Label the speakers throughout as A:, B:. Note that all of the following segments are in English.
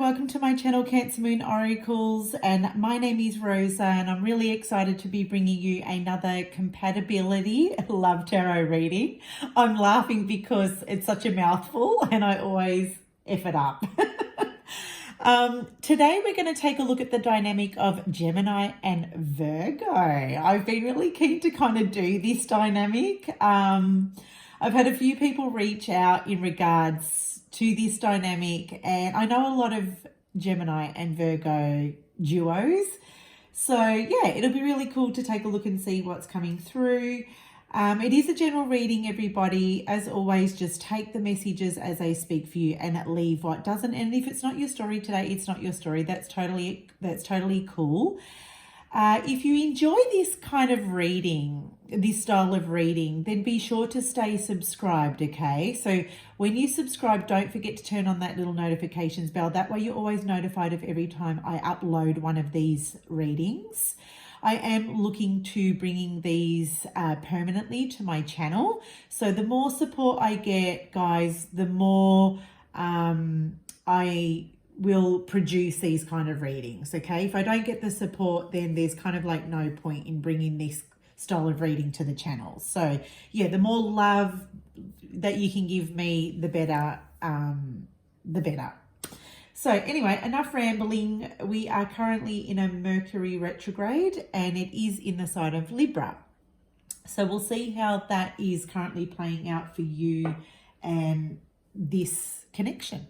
A: welcome to my channel Cancermoonoracles, and my name is Rosa, and I'm really excited to be bringing you another compatibility love tarot reading. I'm laughing because it's such a mouthful and I always F it up. Today we're going to take a look at the dynamic of Gemini and Virgo. I've been really keen to kind of do this dynamic. I've had a few people reach out in regards to this dynamic, and I know a lot of Gemini and Virgo duos. So yeah, it'll be really cool to take a look and see what's coming through. It is a general reading, everybody. As always, just take the messages as they speak for you and leave what doesn't. And if it's not your story today, it's not your story. That's totally cool. If you enjoy this kind of reading, this style of reading, then be sure to stay subscribed, okay? So when you subscribe, don't forget to turn on that little notifications bell. That way you're always notified of every time I upload one of these readings. I am looking to bringing these permanently to my channel. So the more support I get, guys, the more I will produce these kind of readings, okay? If I don't get the support, then there's kind of like no point in bringing this style of reading to the channel. So yeah, the more love that you can give me, the better, the better. So anyway, enough rambling. We are currently in a Mercury retrograde and it is in the sign of Libra. So we'll see how that is currently playing out for you and this connection.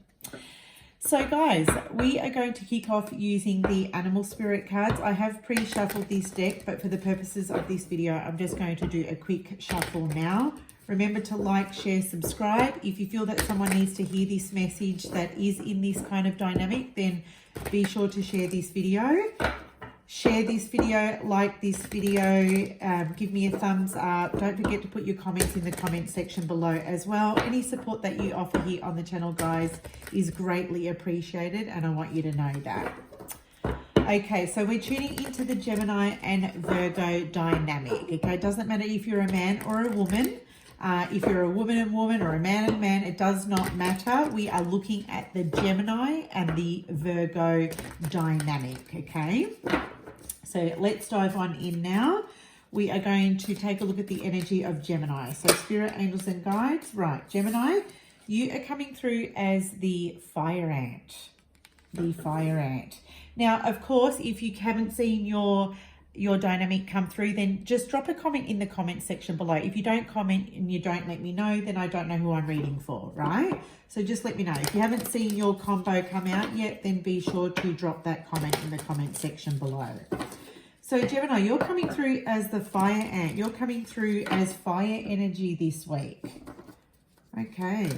A: So guys, we are going to kick off using the animal spirit cards. I have pre-shuffled this deck, but for the purposes of this video, I'm just going to do a quick shuffle now. Remember to like, share, subscribe. If you feel that someone needs to hear this message that is in this kind of dynamic, then be sure to share this video. Share this video, like this video, give me a thumbs up. Don't forget to put your comments in the comment section below as well. Any support that you offer here on the channel, guys, is greatly appreciated, and I want you to know that. Okay, so we're tuning into the Gemini and Virgo dynamic. Okay, it doesn't matter if you're a man or a woman. If you're a woman and woman or a man and man, it does not matter. We are looking at the Gemini and the Virgo dynamic, okay? So let's dive on in now. We are going to take a look at the energy of Gemini. So spirit, angels, and guides. Right, Gemini, you are coming through as the fire ant. The fire ant. Now, of course, if you haven't seen your dynamic come through, then just drop a comment in the comment section below. If you don't comment and you don't let me know, then I don't know who I'm reading for, right? So just let me know. If you haven't seen your combo come out yet, then be sure to drop that comment in the comment section below. So Gemini, you're coming through as the fire ant. You're coming through as fire energy this week. Okay.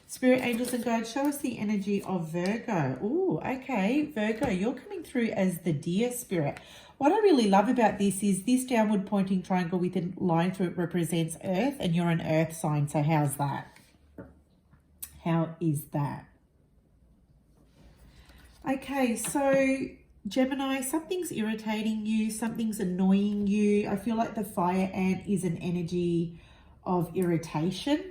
A: Spirit, angels, and guides, show us the energy of Virgo. Oh, okay. Virgo, you're coming through as the deer spirit. What I really love about this is this downward pointing triangle with a line through it represents earth, and you're an earth sign. So how's that? How is that? Okay, so Gemini, something's irritating you, something's annoying you. I feel like the fire ant is an energy of irritation.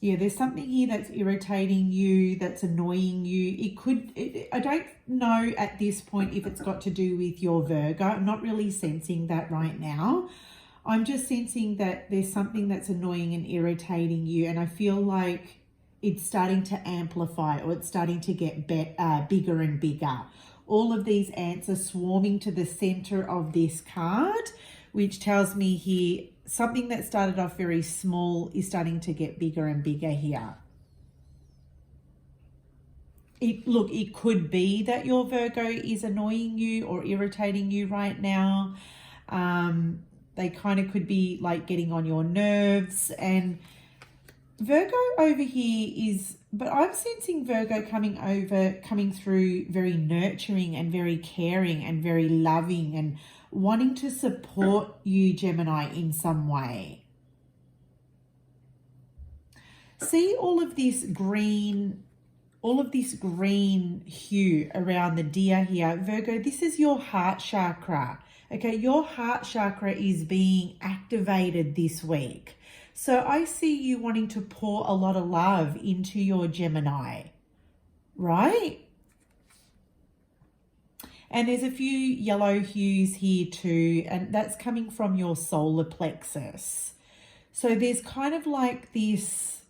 A: Yeah, there's something here that's irritating you, that's annoying you. I don't know at this point if it's got to do with your Virgo. I'm not really sensing that right now. I'm just sensing that there's something that's annoying and irritating you, and I feel like it's starting to amplify, or it's starting to get bigger and bigger. All of these ants are swarming to the center of this card, which tells me here something that started off very small is starting to get bigger and bigger here. Look, it could be that your Virgo is annoying you or irritating you right now. They kind of could be like getting on your nerves, and Virgo over here is, but I'm sensing Virgo coming through very nurturing and very caring and very loving and wanting to support you, Gemini, in some way. See all of this green hue around the deer here. Virgo, this is your heart chakra. Okay, your heart chakra is being activated this week. So I see you wanting to pour a lot of love into your Gemini, right? And there's a few yellow hues here too, and that's coming from your solar plexus. So there's kind of like this,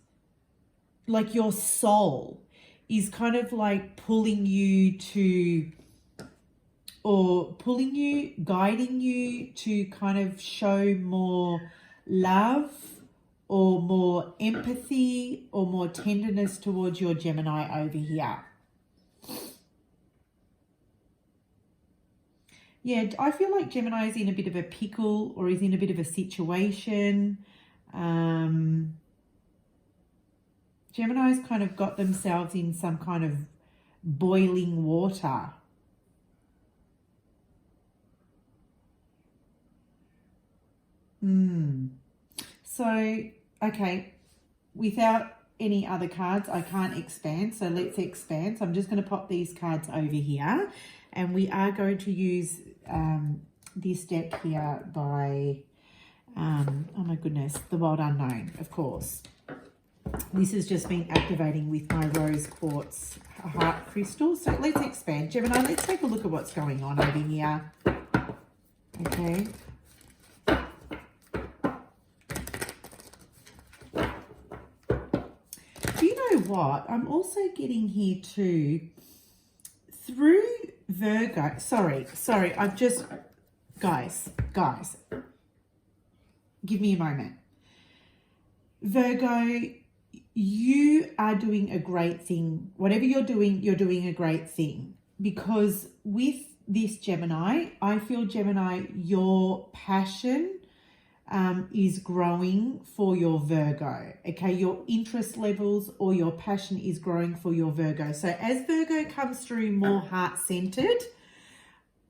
A: like your soul is kind of like pulling you to, or pulling you, guiding you to kind of show more love or more empathy or more tenderness towards your Gemini over here. Yeah, I feel like Gemini is in a bit of a pickle or is in a bit of a situation. Gemini's kind of got themselves in some kind of boiling water. So, okay, without any other cards, I can't expand. So let's expand. So I'm just going to pop these cards over here. And we are going to use this deck here by, oh my goodness, the Wild Unknown, of course. This has just been activating with my rose quartz heart crystal. So let's expand. Gemini, let's take a look at what's going on over here. Okay. Do you know what? I'm also getting here too, through Virgo. Sorry, I've just, guys, give me a moment. Virgo, you are doing a great thing. Whatever you're doing a great thing. Because with this Gemini, I feel Gemini, your passion is growing for your Virgo. Okay, your interest levels or your passion is growing for your Virgo. So as Virgo comes through more heart-centered,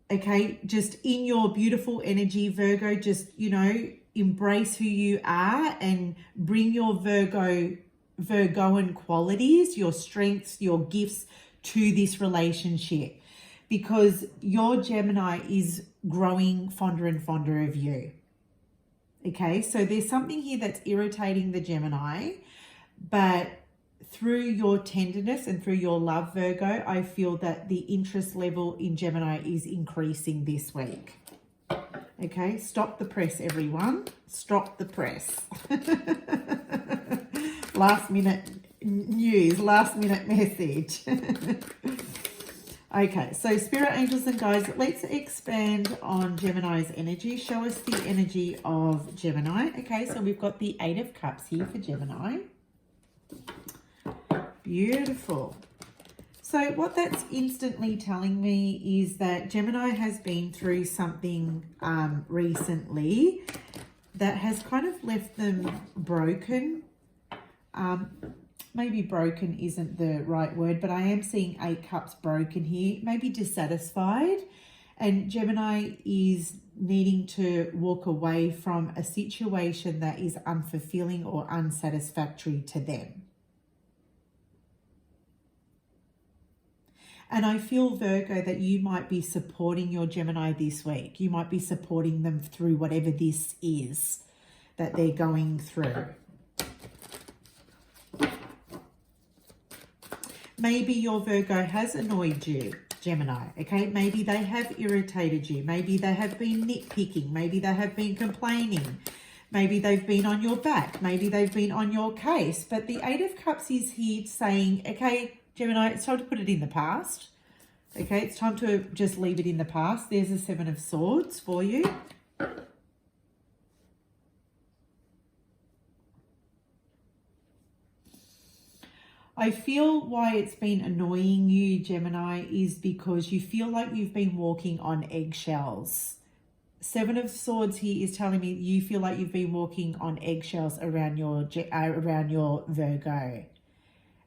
A: okay, just in your beautiful energy, Virgo, just, you know, embrace who you are and bring your Virgoan qualities, your strengths, your gifts to this relationship, because your Gemini is growing fonder and fonder of you. Okay, so there's something here that's irritating the Gemini, but through your tenderness and through your love, Virgo, I feel that the interest level in Gemini is increasing this week. Okay, stop the press, everyone. Stop the press. Last minute news, last minute message. Okay, so spirit angels and guides, let's expand on Gemini's energy. Show us the energy of Gemini. Okay, so we've got the 8 of Cups here for Gemini. Beautiful. So what that's instantly telling me is that Gemini has been through something recently that has kind of left them broken. Maybe broken isn't the right word, but I am seeing 8 cups broken here, maybe dissatisfied. And Gemini is needing to walk away from a situation that is unfulfilling or unsatisfactory to them. And I feel, Virgo, that you might be supporting your Gemini this week. You might be supporting them through whatever this is that they're going through. Maybe your Virgo has annoyed you, Gemini, okay? Maybe they have irritated you. Maybe they have been nitpicking. Maybe they have been complaining. Maybe they've been on your back. Maybe they've been on your case. But the 8 of Cups is here saying, okay, Gemini, it's time to put it in the past. Okay, it's time to just leave it in the past. There's a 7 of Swords for you. I feel why it's been annoying you, Gemini, is because you feel like you've been walking on eggshells. 7 of Swords here is telling me you feel like you've been walking on eggshells around your Virgo.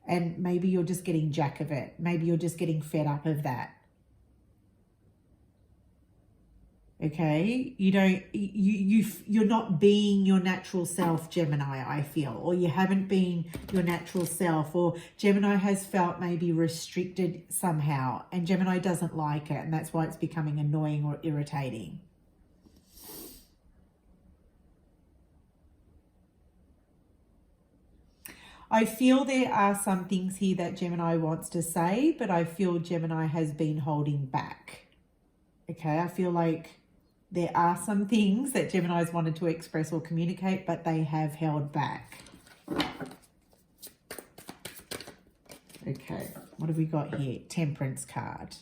A: And maybe you're just getting jack of it. Maybe you're just getting fed up of that. Okay, you're not being your natural self, Gemini, I feel, or you haven't been your natural self, or Gemini has felt maybe restricted somehow, and Gemini doesn't like it, and that's why it's becoming annoying or irritating. I feel there are some things here that Gemini wants to say, but I feel Gemini has been holding back. Okay, I feel like there are some things that Gemini's wanted to express or communicate, but they have held back. Okay, what have we got here? Temperance card.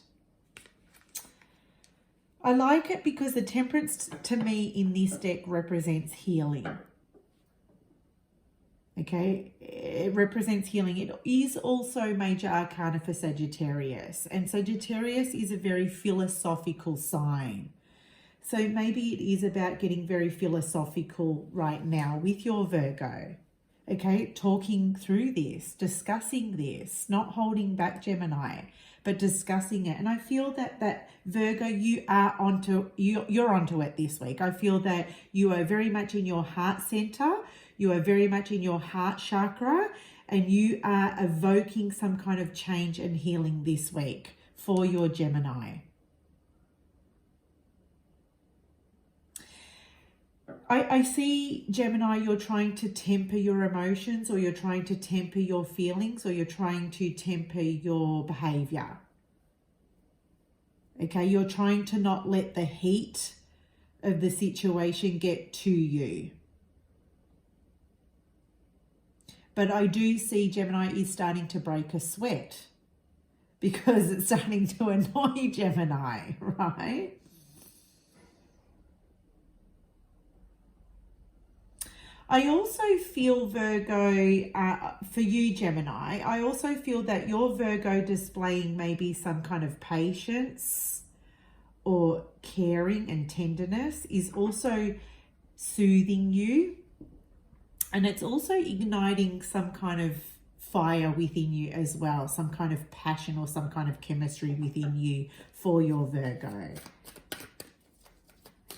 A: I like it because the Temperance to me in this deck represents healing. Okay, it represents healing. It is also major arcana for Sagittarius, and Sagittarius is a very philosophical sign. So maybe it is about getting very philosophical right now with your Virgo. Okay, talking through this, discussing this, not holding back, Gemini, but discussing it. And I feel that Virgo, you're onto it this week. I feel that you are very much in your heart center. You are very much in your heart chakra, and you are evoking some kind of change and healing this week for your Gemini. I see, Gemini, you're trying to temper your emotions, or you're trying to temper your feelings, or you're trying to temper your behavior. Okay, you're trying to not let the heat of the situation get to you. But I do see Gemini is starting to break a sweat because it's starting to annoy Gemini, right? I also feel, Virgo, for you, Gemini, I also feel that your Virgo displaying maybe some kind of patience or caring and tenderness is also soothing you. And it's also igniting some kind of fire within you as well, some kind of passion or some kind of chemistry within you for your Virgo.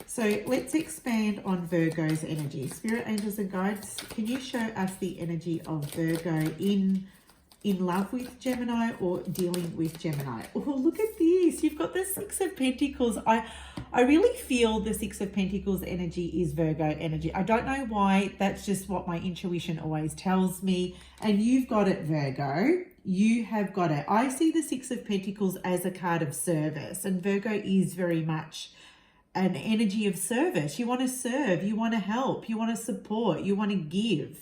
A: So let's expand on Virgo's energy. Spirit, angels and guides, can you show us the energy of Virgo in love with Gemini or dealing with Gemini? Oh, look at this. You've got the Six of Pentacles. I really feel the Six of Pentacles energy is Virgo energy. I don't know why. That's just what my intuition always tells me. And you've got it, Virgo. You have got it. I see the Six of Pentacles as a card of service. And Virgo is very much an energy of service. You want to serve. You want to help. You want to support. You want to give.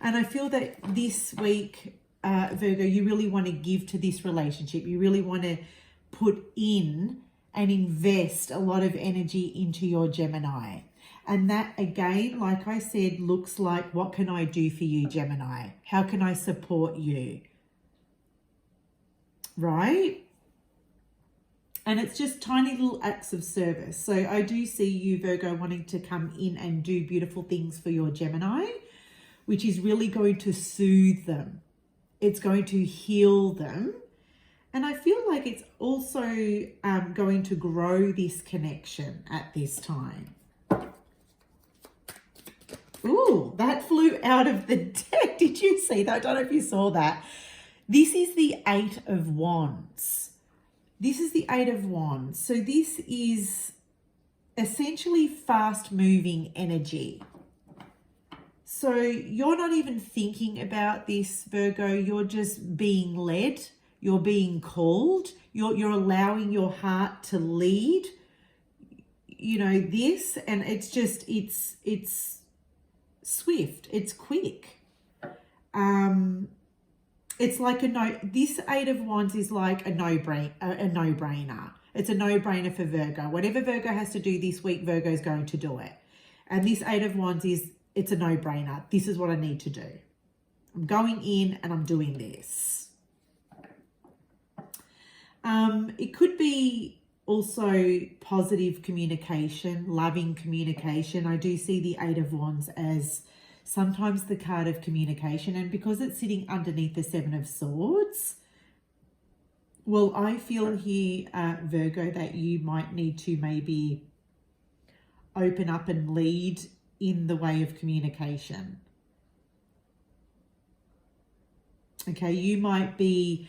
A: And I feel that this week, Virgo, you really want to give to this relationship. You really want to put in and invest a lot of energy into your Gemini. And that, again, like I said, looks like, what can I do for you, Gemini? How can I support you? Right? And it's just tiny little acts of service. So I do see you, Virgo, wanting to come in and do beautiful things for your Gemini, which is really going to soothe them. It's going to heal them. And I feel like it's also going to grow this connection at this time. Ooh, that flew out of the deck. Did you see that? I don't know if you saw that. This is the Eight of Wands. This is the Eight of Wands. So this is essentially fast-moving energy. So you're not even thinking about this, Virgo. You're just being led. You're being called. You're allowing your heart to lead, you know, this. And it's just, it's swift. It's quick. It's like this Eight of Wands is like a no-brainer. It's a no-brainer for Virgo. Whatever Virgo has to do this week, Virgo's going to do it. And this Eight of Wands it's a no-brainer. This is what I need to do. I'm going in and I'm doing this. It could be also positive communication, loving communication. I do see the Eight of Wands as sometimes the card of communication, and because it's sitting underneath the Seven of Swords, well, I feel here, Virgo, that you might need to maybe open up and lead in the way of communication. Okay, you might be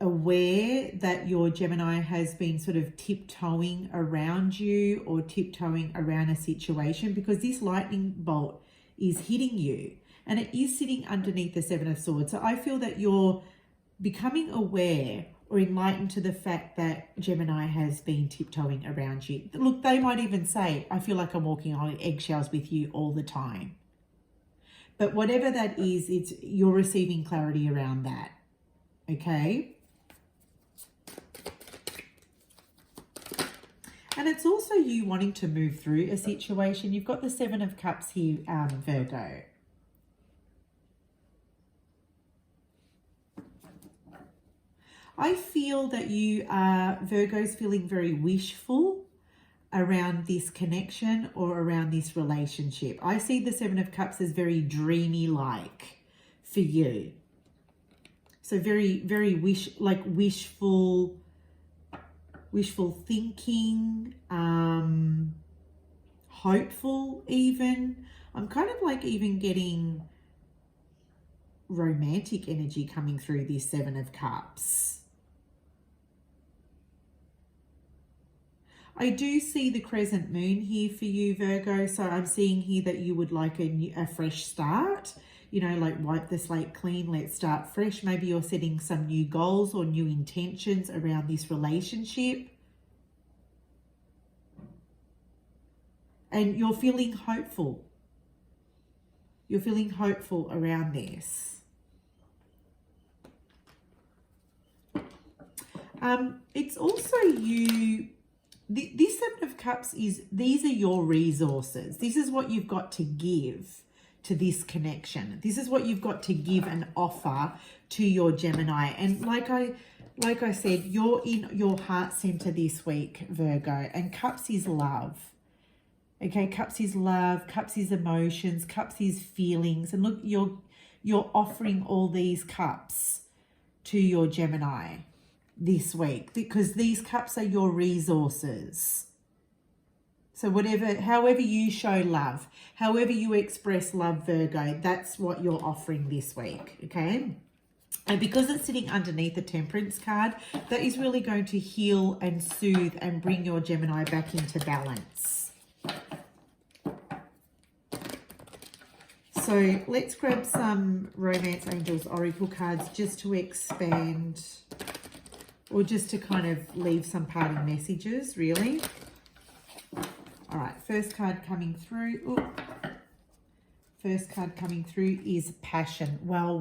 A: aware that your Gemini has been sort of tiptoeing around you or tiptoeing around a situation, because this lightning bolt is hitting you. And it is sitting underneath the Seven of Swords. So I feel that you're becoming aware or enlightened to the fact that Gemini has been tiptoeing around you. Look, they might even say, I feel like I'm walking on eggshells with you all the time. But whatever that is, you're receiving clarity around that. Okay? And it's also you wanting to move through a situation. You've got the Seven of Cups here, Virgo. I feel that you are, Virgo's feeling very wishful around this connection or around this relationship. I see the Seven of Cups as very dreamy-like for you. So very, very wishful thinking, hopeful even. I'm kind of like even getting romantic energy coming through this Seven of Cups. I do see the crescent moon here for you, Virgo. So I'm seeing here that you would like a fresh start. You know, like wipe the slate clean, let's start fresh. Maybe you're setting some new goals or new intentions around this relationship. And you're feeling hopeful. You're feeling hopeful around this. It's also you... This Seven of Cups is, these are your resources. This is what you've got to give to this connection. This is what you've got to give and offer to your Gemini. And like I said, you're in your heart center this week, Virgo. And Cups is love. Okay, Cups is love. Cups is emotions. Cups is feelings. And look, you're offering all these cups to your Gemini this week, because these cups are your resources. So however you show love, however you express love, Virgo, that's what you're offering this week, okay? And because it's sitting underneath the Temperance card, that is really going to heal and soothe and bring your Gemini back into balance. So let's grab some Romance Angels Oracle cards just to expand, or just to kind of leave some parting messages, really. All right, first card coming through. Ooh. First card coming through is passion. Well.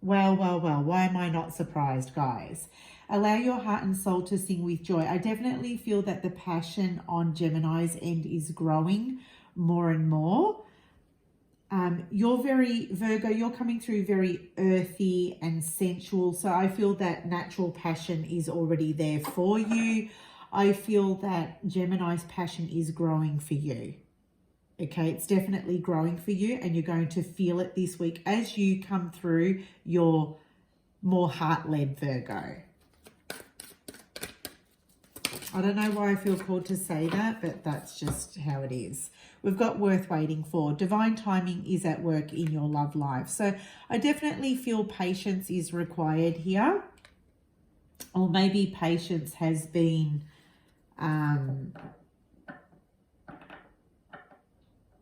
A: Why am I not surprised, guys? Allow your heart and soul to sing with joy. I definitely feel that the passion on Gemini's end is growing more and more. You're very, Virgo, you're coming through very earthy and sensual. So I feel that natural passion is already there for you. I feel that Gemini's passion is growing for you. Okay, it's definitely growing for you, and you're going to feel it this week as you come through your more heart-led Virgo. I don't know why I feel called to say that, but that's just how it is. We've got worth waiting for. Divine timing is at work in your love life. So I definitely feel patience is required here. Or maybe patience has been...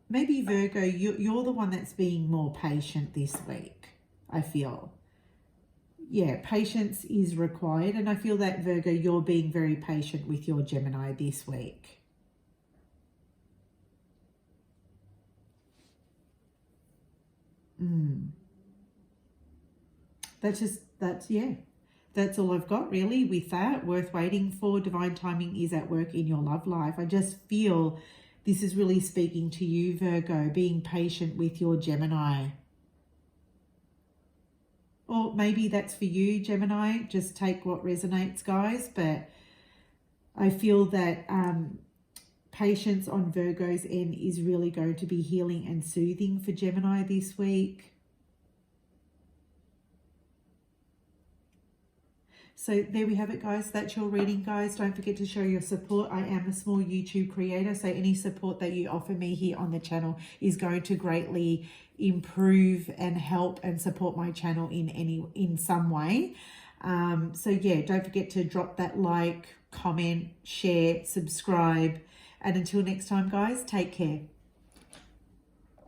A: maybe Virgo, you're the one that's being more patient this week, I feel. Yeah, patience is required. And I feel that, Virgo, you're being very patient with your Gemini this week. That's all I've got really with that. Worth waiting for. Divine timing is at work in your love life. I just feel this is really speaking to you, Virgo, being patient with your Gemini. Or maybe that's for you, Gemini. Just take what resonates, guys. But I feel that patience on Virgo's end is really going to be healing and soothing for Gemini this week. So there we have it, guys. That's your reading, guys. Don't forget to show your support. I am a small YouTube creator, so any support that you offer me here on the channel is going to greatly improve and help and support my channel in some way. So yeah, don't forget to drop that like, comment, share, subscribe. And until next time, guys, take care.